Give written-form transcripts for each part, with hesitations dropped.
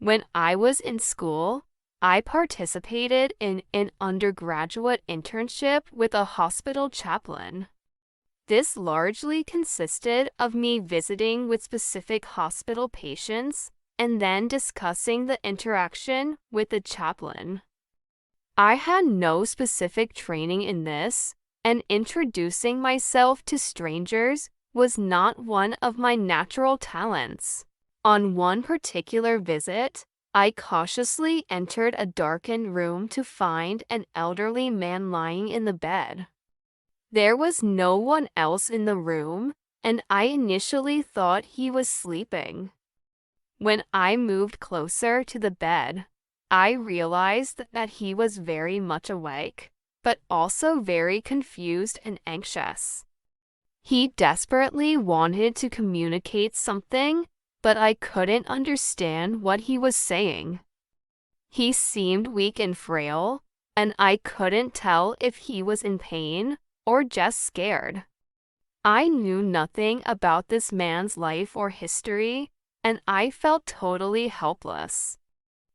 When I was in school, I participated in an undergraduate internship with a hospital chaplain. This largely consisted of me visiting with specific hospital patients and then discussing the interaction with the chaplain. I had no specific training in this, and introducing myself to strangers was not one of my natural talents. On one particular visit, I cautiously entered a darkened room to find an elderly man lying in the bed. There was no one else in the room, and I initially thought he was sleeping. When I moved closer to the bed, I realized that he was very much awake, but also very confused and anxious. He desperately wanted to communicate something, but I couldn't understand what he was saying. He seemed weak and frail, and I couldn't tell if he was in pain or just scared. I knew nothing about this man's life or history, and I felt totally helpless.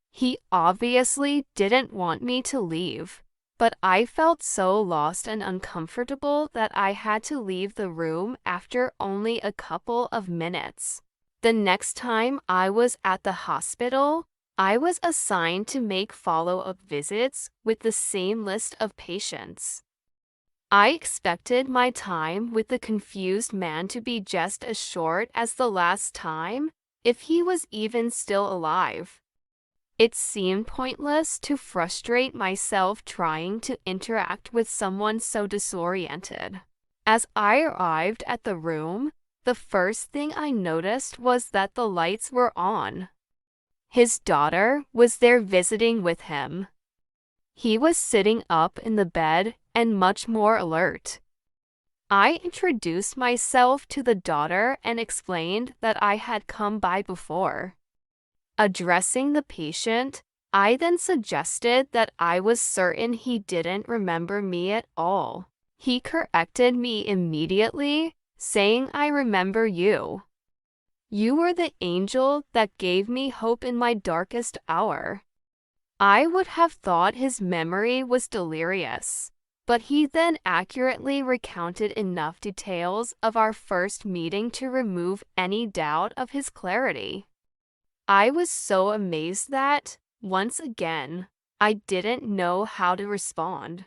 He obviously didn't want me to leave, but I felt so lost and uncomfortable that I had to leave the room after only a couple of minutes. The next time I was at the hospital, I was assigned to make follow-up visits with the same list of patients. I expected my time with the confused man to be just as short as the last time, if he was even still alive. It seemed pointless to frustrate myself trying to interact with someone so disoriented. As I arrived at the room, the first thing I noticed was that the lights were on. His daughter was there visiting with him. He was sitting up in the bed and much more alert. I introduced myself to the daughter and explained that I had come by before. Addressing the patient, I then suggested that I was certain he didn't remember me at all. He corrected me immediately, saying, "I remember you. You were the angel that gave me hope in my darkest hour." I would have thought his memory was delirious, but he then accurately recounted enough details of our first meeting to remove any doubt of his clarity. I was so amazed that, once again, I didn't know how to respond.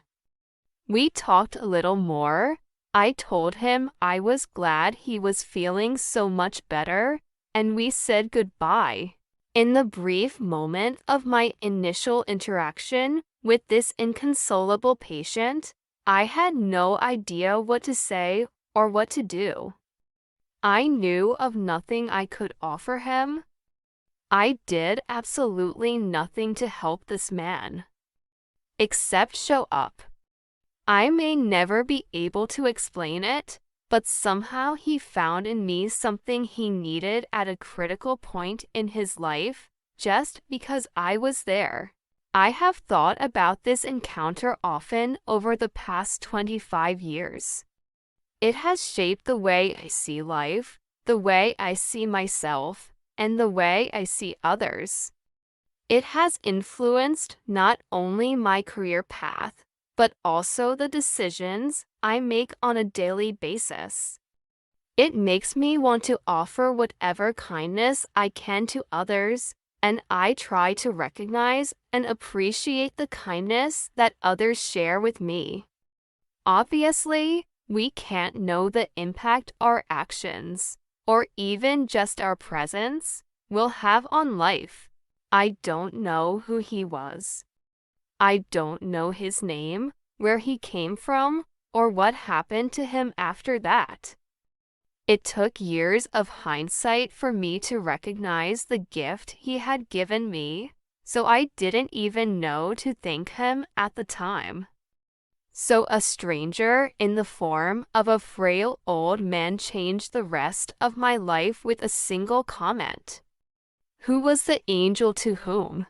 We talked a little more. I told him I was glad he was feeling so much better, and we said goodbye. In the brief moment of my initial interaction with this inconsolable patient, I had no idea what to say or what to do. I knew of nothing I could offer him. I did absolutely nothing to help this man, except show up. I may never be able to explain it, but somehow he found in me something he needed at a critical point in his life, just because I was there. I have thought about this encounter often over the past 25 years. It has shaped the way I see life, the way I see myself, and the way I see others. It has influenced not only my career path, but also the decisions I make on a daily basis. It makes me want to offer whatever kindness I can to others, and I try to recognize and appreciate the kindness that others share with me. Obviously, we can't know the impact our actions, or even just our presence, will have on life. I don't know who he was. I don't know his name, where he came from, or what happened to him after that. It took years of hindsight for me to recognize the gift he had given me, so I didn't even know to thank him at the time. So a stranger in the form of a frail old man changed the rest of my life with a single comment. Who was the angel to whom?